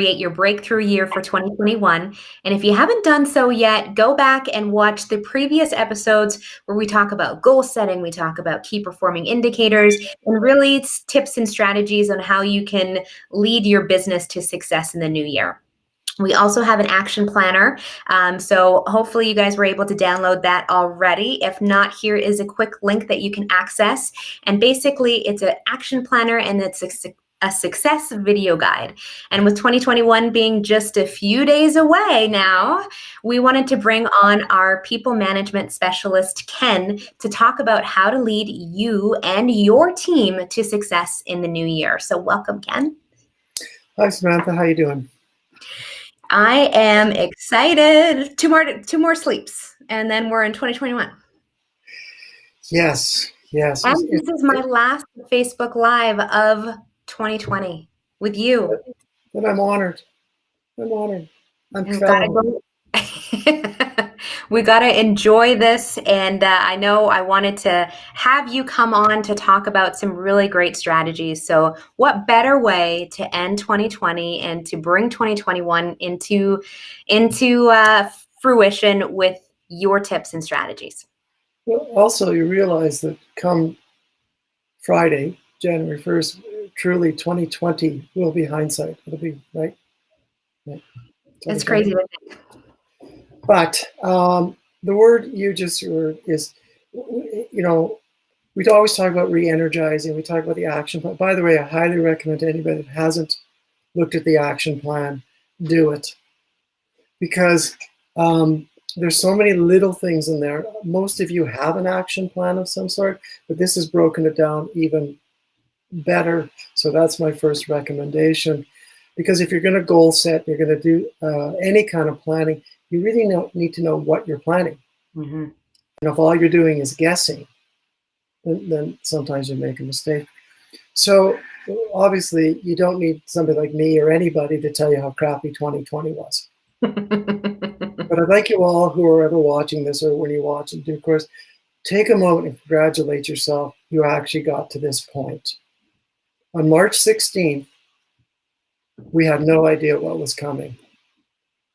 create your breakthrough year for 2021. And if you haven't done so yet, go back and watch the previous episodes where we talk about goal setting, we talk about key performing indicators, and really tips and strategies on how you can lead your business to success in the new year. We also have an action planner. So hopefully you guys were able to download that already. If not, here is a quick link that you can access. And basically it's an action planner and it's a success video guide. And with 2021 being just a few days away now, we wanted to bring on our people management specialist, Ken, to talk about how to lead you and your team to success in the new year. So welcome, Ken. Hi, Samantha. How you doing? I am excited. Two more sleeps, and then we're in 2021. Yes. And this is my last Facebook Live of 2020 with you. But I'm honored. I'm proud. We got to enjoy this. And I know I wanted to have you come on to talk about some really great strategies. So what better way to end 2020 and to bring 2021 into fruition with your tips and strategies? Well, also, you realize that come Friday, January 1st, truly 2020 will be hindsight. It'll be, right? It's crazy to think. But the word you just heard is, we always talk about re-energizing. We talk about the action plan. By the way, I highly recommend to anybody that hasn't looked at the action plan, do it. Because there's so many little things in there. Most of you have an action plan of some sort, but this has broken it down even better. So that's my first recommendation. Because if you're going to goal set, you're going to do any kind of planning, you really need to know what you're planning. Mm-hmm. And if all you're doing is guessing, then sometimes you make a mistake. So obviously, you don't need somebody like me or anybody to tell you how crappy 2020 was. But I'd like you all who are ever watching this, or when you watch it, of course, take a moment and congratulate yourself. You actually got to this point. On March 16th, we had no idea what was coming.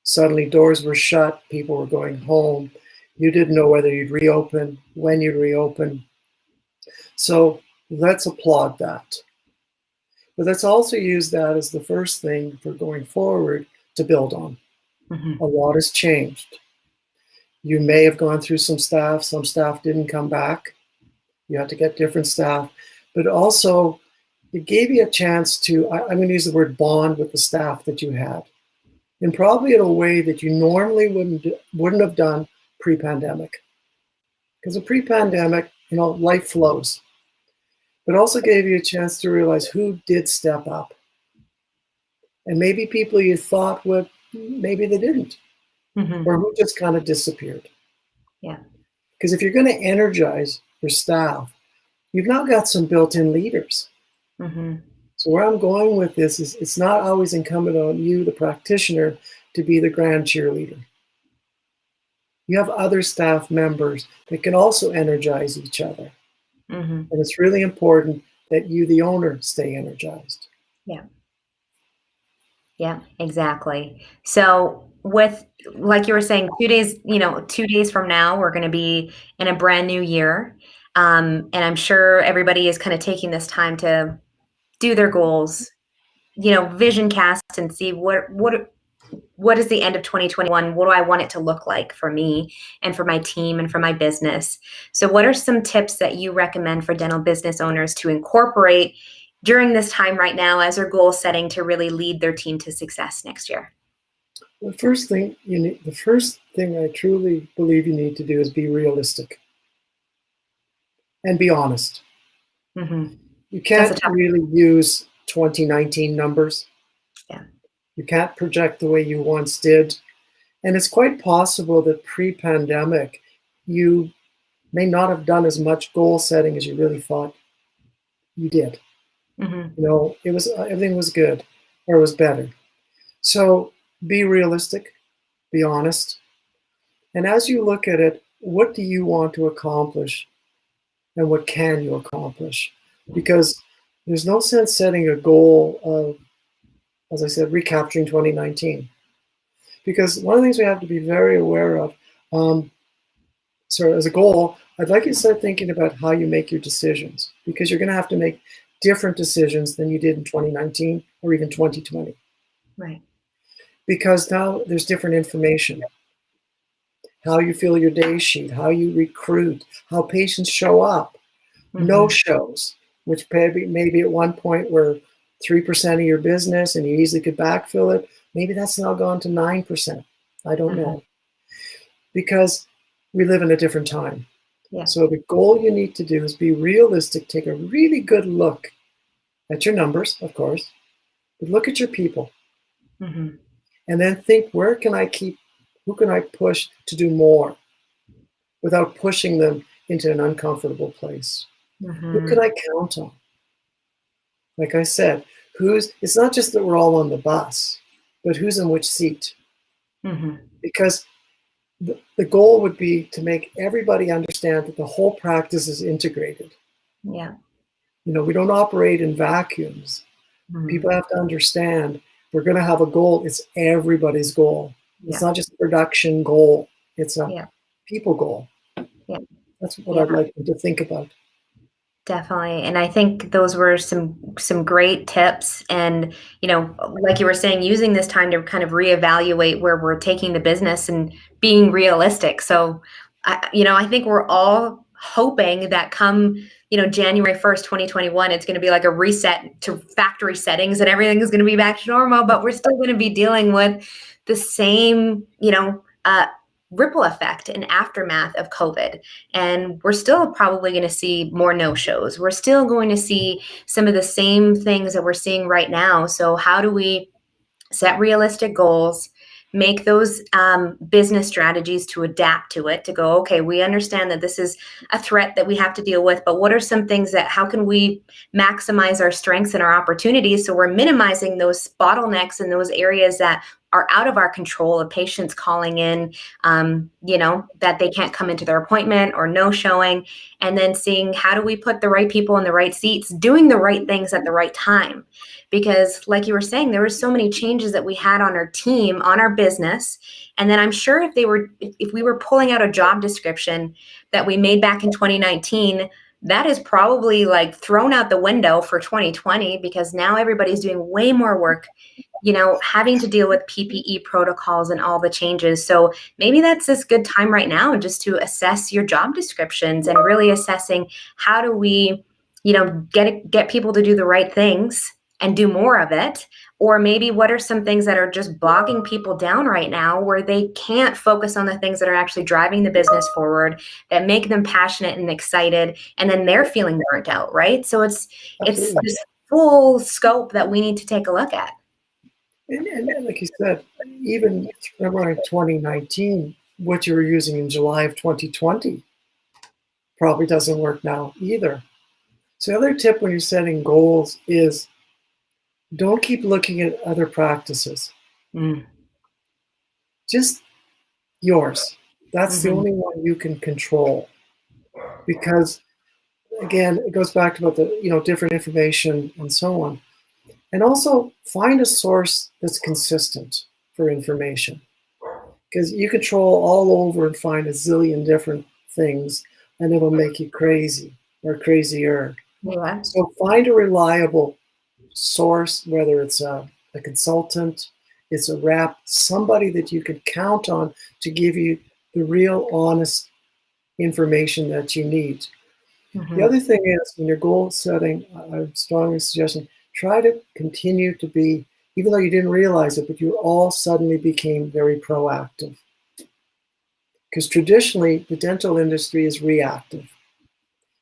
Suddenly doors were shut, people were going home. You didn't know whether you'd reopen, when you'd reopen. So let's applaud that. But let's also use that as the first thing for going forward to build on. Mm-hmm. A lot has changed. You may have gone through some staff didn't come back. You had to get different staff, but also it gave you a chance to, I'm going to use the word bond with the staff that you had, and probably in a way that you normally wouldn't have done pre-pandemic. Because in pre-pandemic, life flows. But also gave you a chance to realize who did step up. And maybe people you thought would, maybe they didn't. Mm-hmm. Or who just kind of disappeared. Yeah. Because if you're going to energize your staff, you've now got some built-in leaders. Mm-hmm. So where I'm going with this is it's not always incumbent on you, the practitioner, to be the grand cheerleader. You have other staff members that can also energize each other. Mm-hmm. And it's really important that you, the owner, stay energized. Yeah. Yeah, exactly. So with, like you were saying, 2 days, 2 days from now, we're going to be in a brand new year. And I'm sure everybody is kind of taking this time to do their goals, vision cast and see what is the end of 2021? What do I want it to look like for me and for my team and for my business? So what are some tips that you recommend for dental business owners to incorporate during this time right now as they're goal setting to really lead their team to success next year? The first thing I truly believe you need to do is be realistic and be honest. Mm-hmm. You can't really use 2019 numbers. Yeah. You can't project the way you once did. And it's quite possible that pre-pandemic, you may not have done as much goal setting as you really thought you did. Mm-hmm. Everything was good or was better. So be realistic, be honest. And as you look at it, what do you want to accomplish and what can you accomplish? Because there's no sense setting a goal of as I said, recapturing 2019. Because one of the things we have to be very aware of, so as a goal, I'd like you to start thinking about how you make your decisions, because you're going to have to make different decisions than you did in 2019 or even 2020. Right. Because now there's different information. How you fill your day sheet, how you recruit, how patients show up, no shows, which maybe at one point were 3% of your business and you easily could backfill it. Maybe that's now gone to 9%. I don't know. Because we live in a different time. Yeah. So the goal you need to do is be realistic, take a really good look at your numbers, of course, but look at your people. And then think, who can I push to do more without pushing them into an uncomfortable place? Who can I count on? Like I said, it's not just that we're all on the bus, but who's in which seat? Because the goal would be to make everybody understand that the whole practice is integrated. Yeah. We don't operate in vacuums. People have to understand we're going to have a goal. It's everybody's goal. It's not just a production goal. It's a people goal. Yeah. That's what I'd like them to think about. Definitely. And I think those were some great tips. And, like you were saying, using this time to kind of reevaluate where we're taking the business and being realistic. So, I think we're all hoping that come, January 1st, 2021, it's going to be like a reset to factory settings and everything is going to be back to normal, but we're still going to be dealing with the same, ripple effect and aftermath of COVID. And we're still probably going to see more no-shows. We're still going to see some of the same things that we're seeing right now. So how do we set realistic goals, make those business strategies to adapt to it, to go, okay, we understand that this is a threat that we have to deal with, but what are some things how can we maximize our strengths and our opportunities so we're minimizing those bottlenecks in those areas that are out of our control, of patients calling in, that they can't come into their appointment or no showing, and then seeing how do we put the right people in the right seats, doing the right things at the right time. Because like you were saying, there were so many changes that we had on our team, on our business. And then I'm sure if we were pulling out a job description that we made back in 2019, that is probably like thrown out the window for 2020, because now everybody's doing way more work, having to deal with PPE protocols and all the changes. So maybe that's this good time right now just to assess your job descriptions and really assessing how do we, get people to do the right things and do more of it. Or maybe what are some things that are just bogging people down right now where they can't focus on the things that are actually driving the business forward, that make them passionate and excited, and then they're feeling burnt out, right? So it's this full scope that we need to take a look at. And like you said, even remember in 2019, what you were using in July of 2020 probably doesn't work now either. So the other tip when you're setting goals is don't keep looking at other practices. Just yours. That's the only one you can control. Because again, it goes back to about the different information and so on. And also find a source that's consistent for information. Because you can troll all over and find a zillion different things, and it'll make you crazy or crazier. Yeah. So find a reliable source, whether it's a consultant, it's a rep, somebody that you can count on to give you the real honest information that you need. The other thing is, when you're goal setting, I strongly suggest try to continue to be, even though you didn't realize it, but you all suddenly became very proactive. Because traditionally, the dental industry is reactive.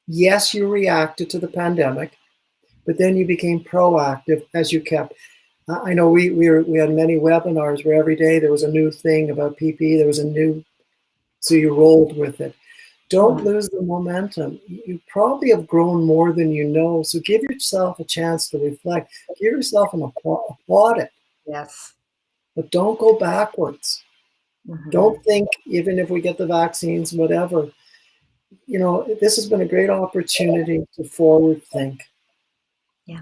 Yes, you reacted to the pandemic, but then you became proactive as you kept. I know we had many webinars where every day there was a new thing about PPE, so you rolled with it. Don't lose the momentum. You probably have grown more than you know. So give yourself a chance to reflect. Give yourself an audit. Yes. But don't go backwards. Don't think, even if we get the vaccines, whatever. This has been a great opportunity to forward think. Yeah.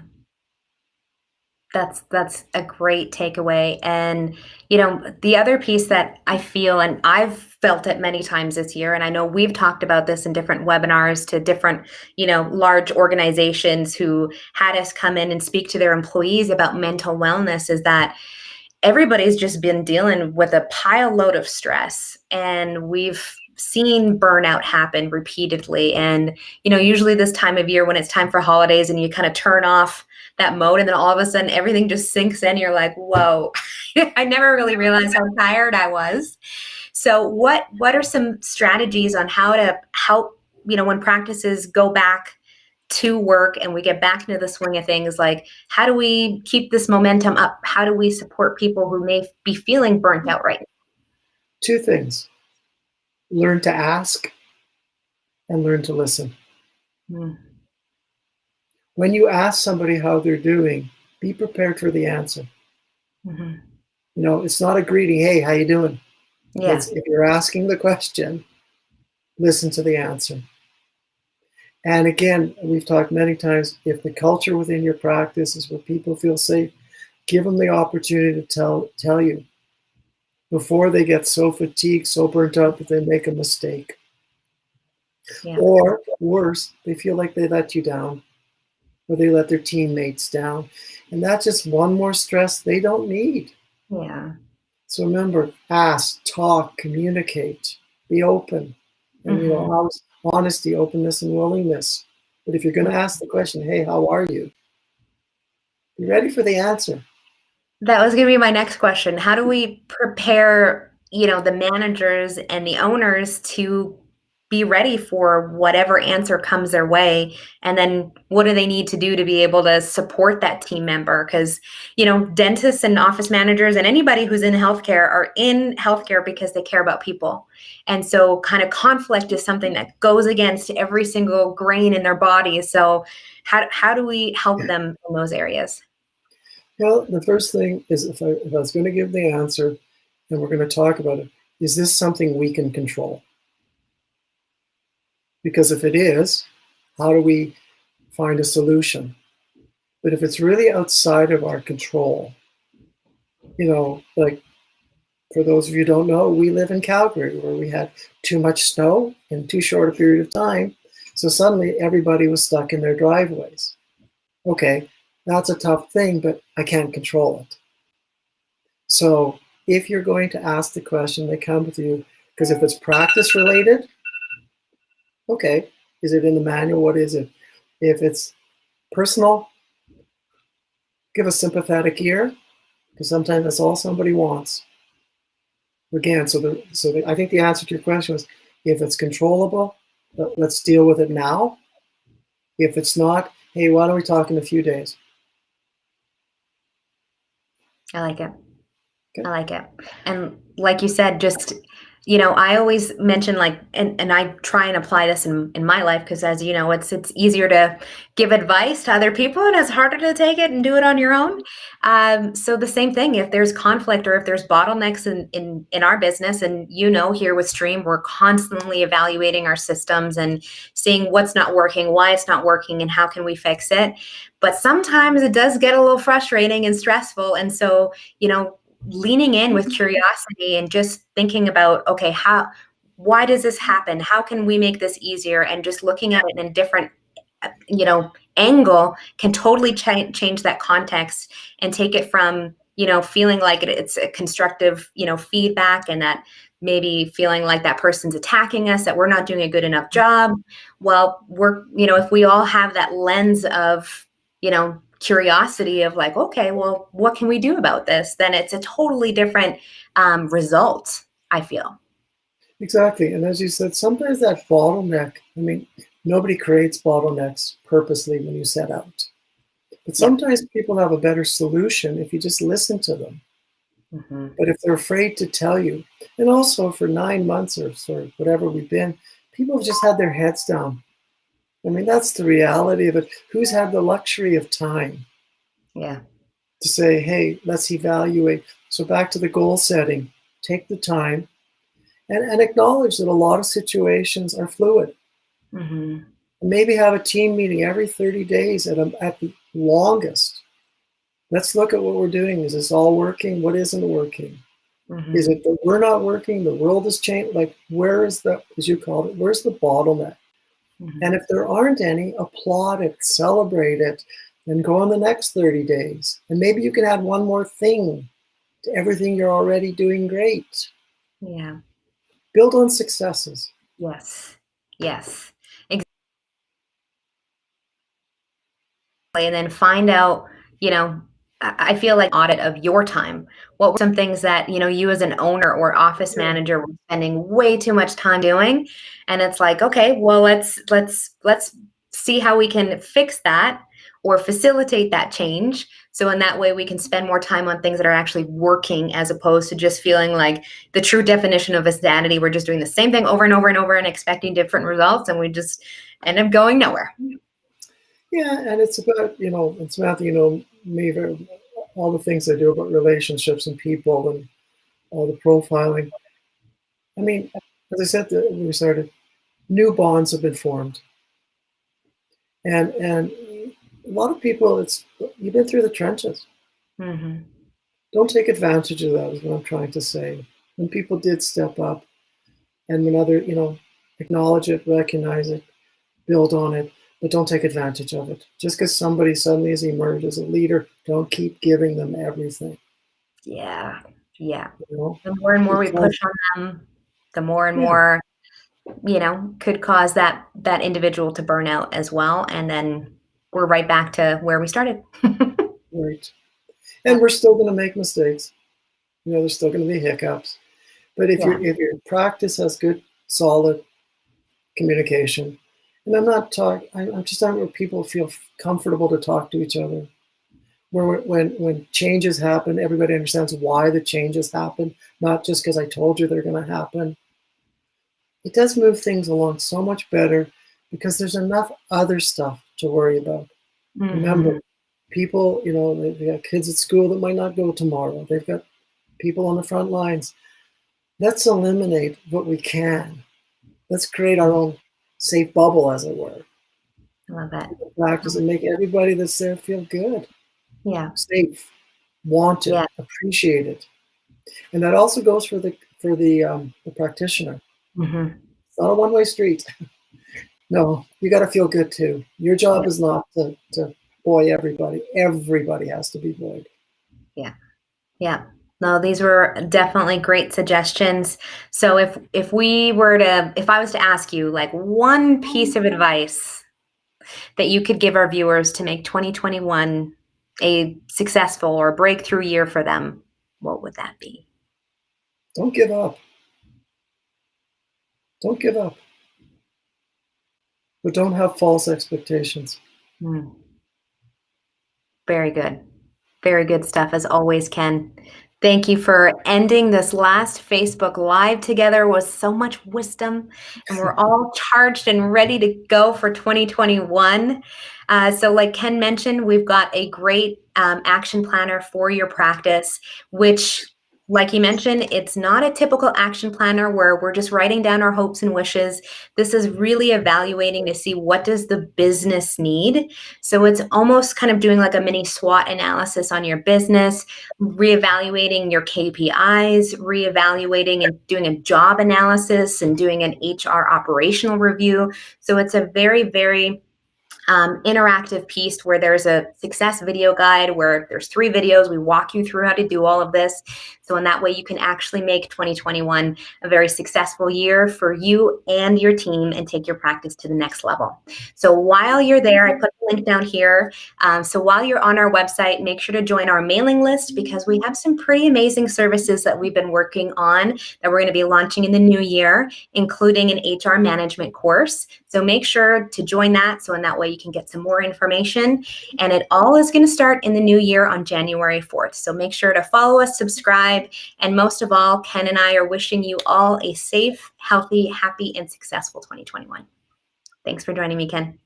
That's a great takeaway. And, the other piece that I feel, and I've felt it many times this year, and I know we've talked about this in different webinars to different, large organizations who had us come in and speak to their employees about mental wellness, is that everybody's just been dealing with a pile load of stress, and we've seen burnout happen repeatedly. And usually this time of year, when it's time for holidays and you kind of turn off that mode, and then all of a sudden everything just sinks in, you're like, whoa. I never really realized how tired I was. So what are some strategies on how to help, when practices go back to work and we get back into the swing of things? Like, how do we keep this momentum up? How do we support people who may be feeling burnt out right Two things: learn to ask and learn to listen. now? When you ask somebody how they're doing, be prepared for the answer. Mm-hmm. It's not a greeting, hey, how you doing? Yeah. If you're asking the question, listen to the answer. And again, we've talked many times, if the culture within your practice is where people feel safe, give them the opportunity to tell you before they get so fatigued, so burnt out that they make a mistake. Yeah. Or worse, they feel like they let you down, or they let their teammates down. And that's just one more stress they don't need. Yeah. So remember, ask, talk, communicate, be open. And Mm-hmm. honesty, openness, and willingness. But if you're going to ask the question, hey, how are you? Be ready for the answer. That was going to be my next question. How do we prepare, the managers and the owners to be ready for whatever answer comes their way? And then what do they need to do to be able to support that team member? Because, dentists and office managers and anybody who's in healthcare are in healthcare because they care about people. And so kind of conflict is something that goes against every single grain in their body. So how do we help them in those areas? Well, the first thing is, if I was going to give the answer and we're going to talk about it, is this something we can control? Because if it is, how do we find a solution? But if it's really outside of our control, like, for those of you who don't know, we live in Calgary, where we had too much snow in too short a period of time. So suddenly everybody was stuck in their driveways. Okay, that's a tough thing, but I can't control it. So if you're going to ask the question, they come with you, because if it's practice related, okay, is it in the manual? What is it? If it's personal, give a sympathetic ear, because sometimes that's all somebody wants. Again, I think the answer to your question was, if it's controllable, let's deal with it now. If it's not, hey, why don't we talk in a few days? I like it. Okay. I like it. And like you said, just, I always mention, like, and I try and apply this in my life, because as you know, it's easier to give advice to other people and it's harder to take it and do it on your own. So the same thing, if there's conflict or if there's bottlenecks in our business, and here with Stream, we're constantly evaluating our systems and seeing what's not working, why it's not working, and how can we fix it. But sometimes it does get a little frustrating and stressful. And so, leaning in with curiosity and just thinking about, okay, why does this happen? How can we make this easier? And just looking at it in a different, angle can totally change that context and take it from, feeling like it's a constructive, feedback, and that maybe feeling like that person's attacking us, that we're not doing a good enough job. Well, if we all have that lens of, curiosity of like, okay, well, what can we do about this? Then it's a totally different result, I feel. Exactly. And as you said, sometimes that bottleneck, nobody creates bottlenecks purposely when you set out. But Yeah. sometimes people have a better solution if you just listen to them. Mm-hmm. But if they're afraid to tell you, and also for 9 months or so, whatever we've been, people have just had their heads down. That's the reality of it. Who's had the luxury of time Yeah. to say, hey, let's evaluate? So back to the goal setting, take the time and acknowledge that a lot of situations are fluid. Mm-hmm. And maybe have a team meeting every 30 days at the longest. Let's look at what we're doing. Is this all working? What isn't working? Is Mm-hmm. it that we're not working? The world has changed. Like, where is the, as you called it, where's the bottleneck? Mm-hmm. And if there aren't any, applaud it, celebrate it, and go on the next 30 days. And maybe you can add one more thing to everything you're already doing great. Yeah. Build on successes. Yes. Yes. And then find out, you know, I feel like audit of your time. What were some things that, you as an owner or office Yeah. manager were spending way too much time doing? And it's like, okay, well, let's see how we can fix that or facilitate that change. So in that way we can spend more time on things that are actually working as opposed to just feeling like the true definition of insanity. We're just doing the same thing over and over and over and expecting different results, and we just end up going nowhere. Yeah, and it's about, and Samantha, me, all the things I do about relationships and people and all the profiling. I mean, as I said when we started, new bonds have been formed. And a lot of people, you've been through the trenches. Mm-hmm. Don't take advantage of that, is what I'm trying to say. When people did step up and when acknowledge it, recognize it, build on it, but don't take advantage of it. Just because somebody suddenly has emerged as a leader, don't keep giving them everything. Yeah. Yeah. You know, The more and more we because push on them, the more and yeah, more, could cause that individual to burn out as well. And then we're right back to where we started. right. And Yeah. we're still going to make mistakes. There's still going to be hiccups. But Yeah. if your practice has good, solid communication, and I'm just talking where people feel comfortable to talk to each other. Where when changes happen, everybody understands why the changes happen, not just because I told you they're going to happen. It does move things along so much better because there's enough other stuff to worry about. Remember, Mm-hmm. people, they got kids at school that might not go tomorrow. They've got people on the front lines. Let's eliminate what we can. Let's create our own safe bubble, as it were. I love that. Practice and make everybody that's there feel good, Yeah. safe, wanted, Yeah. appreciated. And that also goes for the practitioner. Mm-hmm. It's not a one-way street. No, you got to feel good too. Your job Yeah. is not to buoy everybody. Everybody has to be buoyed. Yeah. Yeah. No, these were definitely great suggestions. So if I was to ask you like one piece of advice that you could give our viewers to make 2021 a successful or breakthrough year for them, what would that be? Don't give up. Don't give up. But don't have false expectations. Hmm. Very good. Very good stuff as always, Ken. Thank you for ending this last Facebook Live together with so much wisdom. And we're all charged and ready to go for 2021. So like Ken mentioned, we've got a great action planner for your practice, which like you mentioned, it's not a typical action planner where we're just writing down our hopes and wishes. This is really evaluating to see what does the business need. So it's almost kind of doing like a mini SWOT analysis on your business, reevaluating your KPIs, reevaluating and doing a job analysis and doing an HR operational review. So it's a very, very interactive piece where there's a success video guide where there's 3 videos. We walk you through how to do all of this. So in that way, you can actually make 2021 a very successful year for you and your team and take your practice to the next level. So while you're there, I put the link down here. So while you're on our website, make sure to join our mailing list because we have some pretty amazing services that we've been working on that we're going to be launching in the new year, including an HR management course. So make sure to join that. So in that way, you can get some more information. And it all is going to start in the new year on January 4th. So make sure to follow us, subscribe, and most of all, Ken and I are wishing you all a safe, healthy, happy, and successful 2021. Thanks for joining me, Ken.